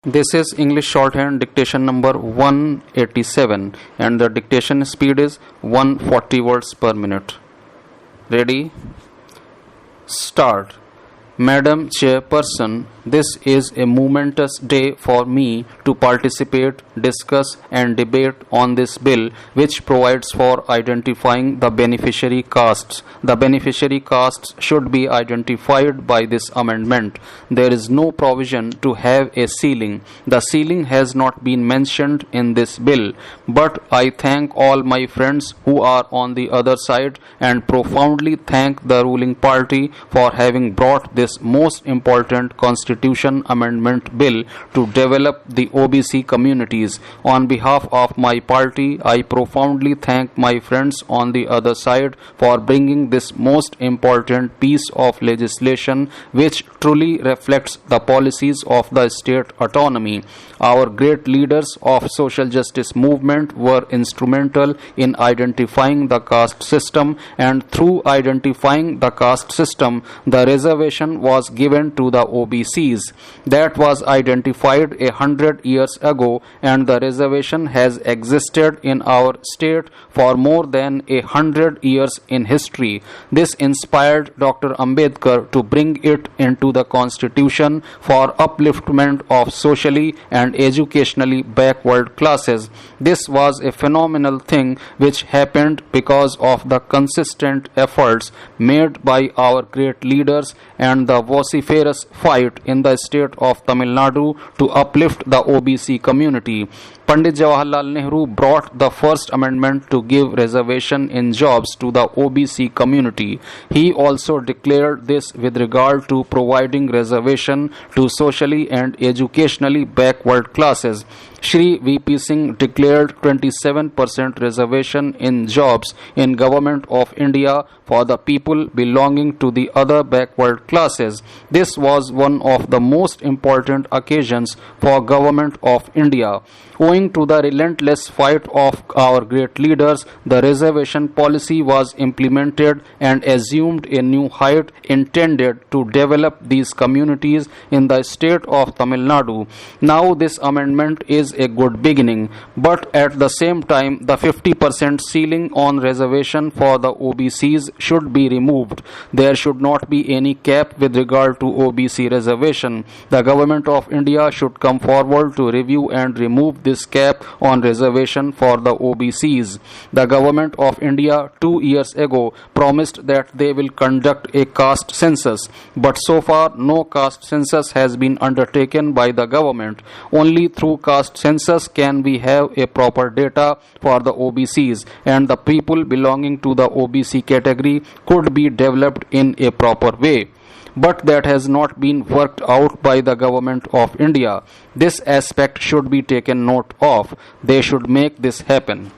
This is English shorthand dictation number 187 and the dictation speed is 140 words per minute. Ready? Start. Madam Chairperson, this is a momentous day for me to participate, discuss and debate on this bill which provides for identifying the beneficiary castes. The beneficiary castes should be identified by this amendment. There is no provision to have a ceiling. The ceiling has not been mentioned in this bill, but I thank all my friends who are on the other side and profoundly thank the ruling party for having brought this most important constitution amendment bill to develop the OBC communities. On behalf of my party, I profoundly thank my friends on the other side for bringing this most important piece of legislation which truly reflects the policies of the state autonomy. Our great leaders of social justice movement were instrumental in identifying the caste system, and through identifying the caste system, the reservation was given to the OBCs. That was identified 100 years ago, and the reservation has existed in our state for more than 100 years in history. This inspired Dr. Ambedkar to bring it into the constitution for upliftment of socially and educationally backward classes. This was a phenomenal thing which happened because of the consistent efforts made by our great leaders and the vociferous fight in the state of Tamil Nadu to uplift the OBC community. Pandit Jawaharlal Nehru brought the first amendment to give reservation in jobs to the OBC community. He also declared this with regard to providing reservation to socially and educationally backward classes. Shri VP Singh declared 27% reservation in jobs in Government of India for the people belonging to the other backward classes. This was one of the most important occasions for Government of India. Owing to the relentless fight of our great leaders, the reservation policy was implemented and assumed a new height intended to develop these communities in the state of Tamil Nadu. Now this amendment is a good beginning, but at the same time the 50% ceiling on reservation for the OBCs should be removed. There should not be any cap with regard to OBC reservation. The Government of India should come forward to review and remove this cap on reservation for the OBCs. The Government of India 2 years ago promised that they will conduct a caste census, but so far no caste census has been undertaken by the government. Only through caste census can we have a proper data for the OBCs, and the people belonging to the OBC category could be developed in a proper way. But that has not been worked out by the Government of India. This aspect should be taken note of. They should make this happen.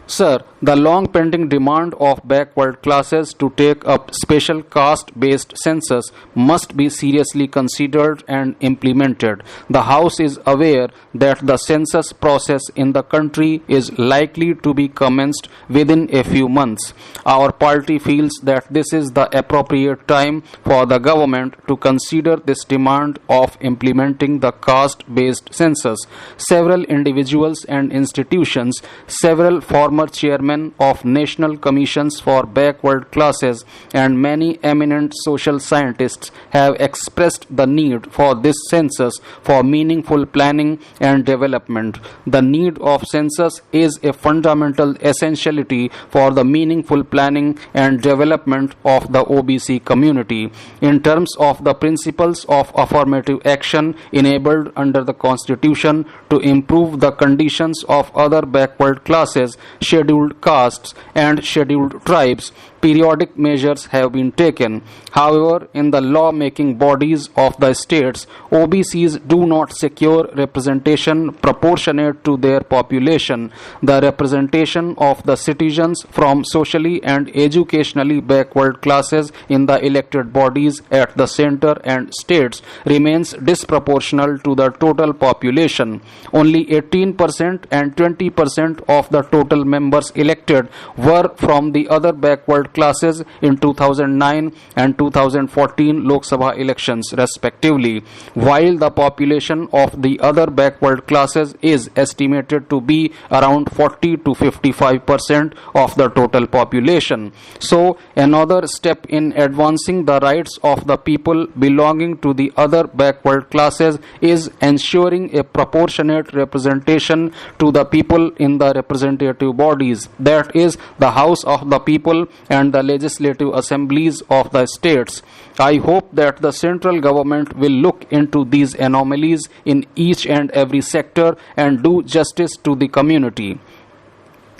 Sir, the long pending demand of backward classes to take up special caste-based census must be seriously considered and implemented. The House is aware that the census process in the country is likely to be commenced within a few months. Our party feels that this is the appropriate time for the government to consider this demand of implementing the caste-based census. Several individuals and institutions, several former chairmen of national commissions for backward classes, and many eminent social scientists have expressed the need for this census for meaningful planning and development. The need of census is a fundamental essentiality for the meaningful planning and development of the OBC community. In terms of the principles of affirmative action enabled under the Constitution to improve the conditions of other backward classes, scheduled castes and scheduled tribes, periodic measures have been taken. However, in the law-making bodies of the states, OBCs do not secure representation proportionate to their population. The representation of the citizens from socially and educationally backward classes in the elected bodies at the center and states remains disproportional to the total population. Only 18% and 20% of the total members elected were from the other backward classes in 2009 and 2014 Lok Sabha elections respectively, while the population of the other backward classes is estimated to be around 40 to 55% of the total population. So, another step in advancing the rights of the people belonging to the other backward classes is ensuring a proportionate representation to the people in the representative bodies, that is, the House of the People and the legislative assemblies of the states. I hope that the central government will look into these anomalies in each and every sector and do justice to the community.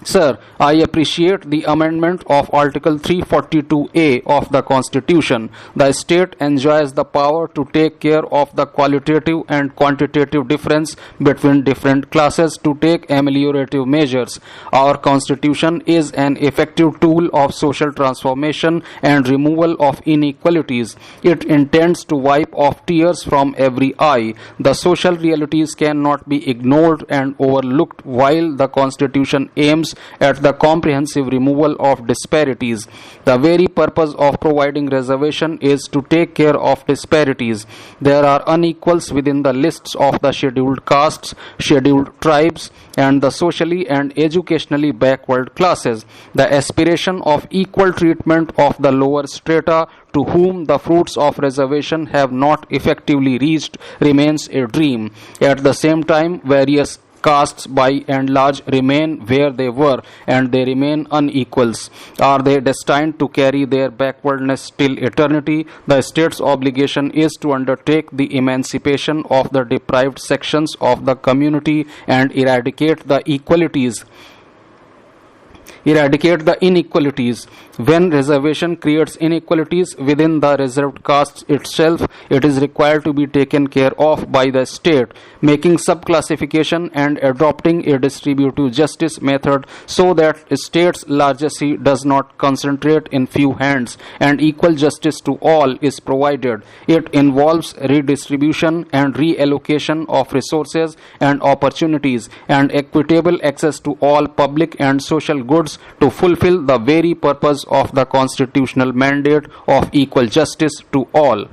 Sir, I appreciate the amendment of Article 342A of the Constitution. The state enjoys the power to take care of the qualitative and quantitative difference between different classes to take ameliorative measures. Our Constitution is an effective tool of social transformation and removal of inequalities. It intends to wipe off tears from every eye. The social realities cannot be ignored and overlooked while the Constitution aims at the comprehensive removal of disparities. The very purpose of providing reservation is to take care of disparities. There are unequals within the lists of the scheduled castes, scheduled tribes, and the socially and educationally backward classes. The aspiration of equal treatment of the lower strata to whom the fruits of reservation have not effectively reached remains a dream. At the same time, various castes by and large remain where they were, and they remain unequals. Are they destined to carry their backwardness till eternity? The state's obligation is to undertake the emancipation of the deprived sections of the community and eradicate the inequalities. When reservation creates inequalities within the reserved castes itself, it is required to be taken care of by the state, making subclassification and adopting a distributive justice method so that state's largesse does not concentrate in few hands and equal justice to all is provided. It involves redistribution and reallocation of resources and opportunities and equitable access to all public and social goods to fulfill the very purpose of the constitutional mandate of equal justice to all.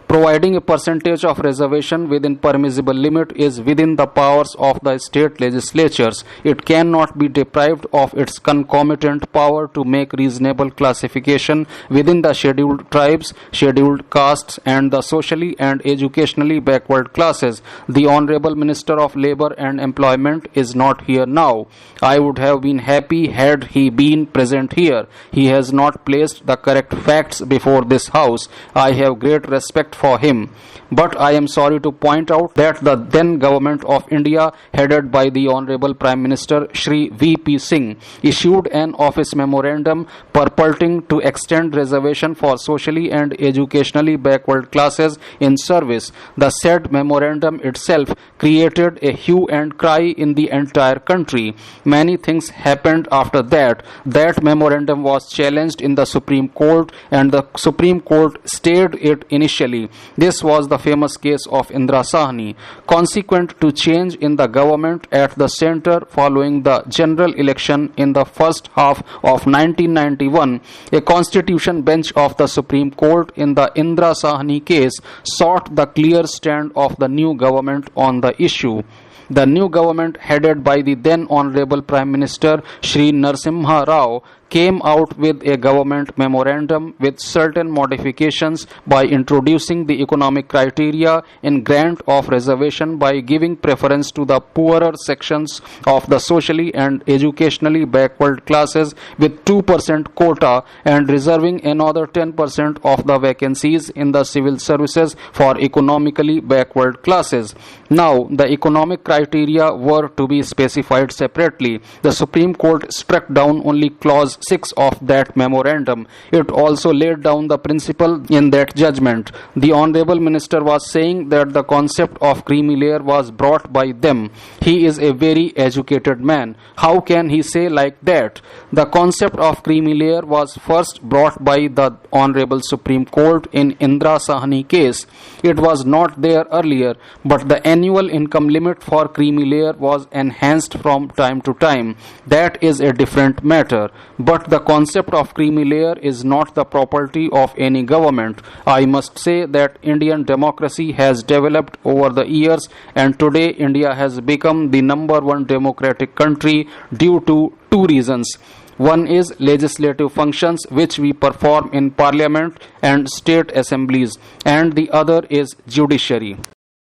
Providing a percentage of reservation within permissible limit is within the powers of the state legislatures. It cannot be deprived of its concomitant power to make reasonable classification within the scheduled tribes, scheduled castes, and the socially and educationally backward classes. The Honorable Minister of Labour and Employment is not here now. I would have been happy had he been present here. He has not placed the correct facts before this House. I have great respect for him. But I am sorry to point out that the then Government of India, headed by the Honorable Prime Minister Shri V.P. Singh, issued an office memorandum purporting to extend reservation for socially and educationally backward classes in service. The said memorandum itself created a hue and cry in the entire country. Many things happened after that. That memorandum was challenged in the Supreme Court, and the Supreme Court stayed it initially. This was the famous case of Indira Sahni. Consequent to change in the government at the center following the general election in the first half of 1991, a constitution bench of the Supreme Court in the Indira Sahni case sought the clear stand of the new government on the issue. The new government, headed by the then Honorable Prime Minister Shri Narsimha Rao, came out with a government memorandum with certain modifications by introducing the economic criteria in grant of reservation by giving preference to the poorer sections of the socially and educationally backward classes with 2% quota and reserving another 10% of the vacancies in the civil services for economically backward classes. Now, the economic criteria were to be specified separately. The Supreme Court struck down only clause 6 of that memorandum. It also laid down the principle in that judgment. The Honorable Minister was saying that the concept of creamy layer was brought by them. He is a very educated man. How can he say like that? The concept of creamy layer was first brought by the Honorable Supreme Court in Indra Sahni case. It was not there earlier, but the annual income limit for creamy layer was enhanced from time to time. That is a different matter. But the concept of creamy layer is not the property of any government. I must say that Indian democracy has developed over the years, and today India has become the number one democratic country due to two reasons. One is legislative functions which we perform in parliament and state assemblies, and the other is judiciary.